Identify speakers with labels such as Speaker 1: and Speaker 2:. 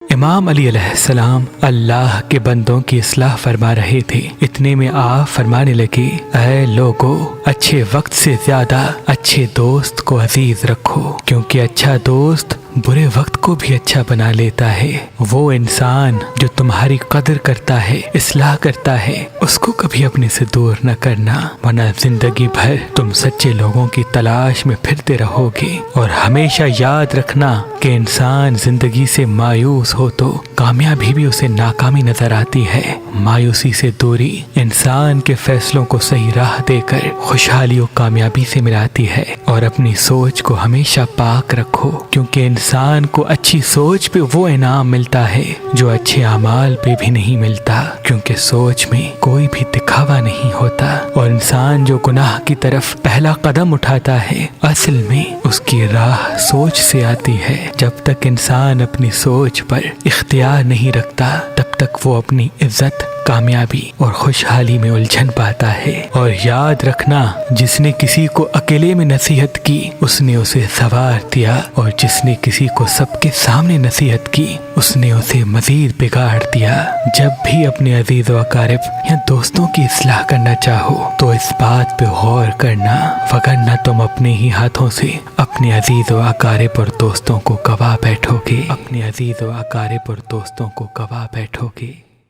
Speaker 1: امام علی علیہ السلام اللہ کے بندوں کی اصلاح فرما رہے تھے۔ اتنے میں آپ فرمانے لگے، اے لوگو، اچھے وقت سے زیادہ اچھے دوست کو عزیز رکھو، کیونکہ اچھا دوست برے وقت کو بھی اچھا بنا لیتا ہے۔ وہ انسان جو تمہاری قدر کرتا ہے، اصلاح کرتا ہے، اس کو کبھی اپنے سے دور نہ کرنا، ورنہ زندگی بھر تم سچے لوگوں کی تلاش میں پھرتے رہو گے۔ اور ہمیشہ یاد رکھنا کہ انسان زندگی سے مایوس ہو تو کامیابی بھی اسے ناکامی نظر آتی ہے۔ مایوسی سے دوری انسان کے فیصلوں کو صحیح راہ دے کر خوشحالی و کامیابی سے ملاتی ہے۔ اور اپنی سوچ کو ہمیشہ پاک رکھو، کیونکہ انسان کو اچھی سوچ پہ وہ انعام ملتا ہے جو اچھے اعمال پہ بھی نہیں ملتا، کیونکہ سوچ میں کوئی بھی دکھاوا نہیں ہوتا۔ اور انسان جو گناہ کی طرف پہلا قدم اٹھاتا ہے، اصل میں اس کی راہ سوچ سے آتی ہے۔ جب تک انسان اپنی سوچ پر اختیار نہیں رکھتا، تب تک وہ اپنی عزت، کامیابی اور خوشحالی میں الجھن پاتا ہے۔ اور یاد رکھنا، جس نے کسی کو اکیلے میں نصیحت کی، اس نے اسے سنوار دیا، اور جس نے کسی کو سب کے سامنے نصیحت کی، اس نے اسے مزید بگاڑ دیا۔ جب بھی اپنے عزیز و اقارب یا دوستوں کی اصلاح کرنا چاہو تو اس بات پہ غور کرنا، وگرنہ تم اپنے ہی ہاتھوں سے اپنے عزیز و اقارب اور دوستوں کو گوا بیٹھو گے، اپنے عزیز و اقارب اور دوستوں کو گوا بیٹھو گے۔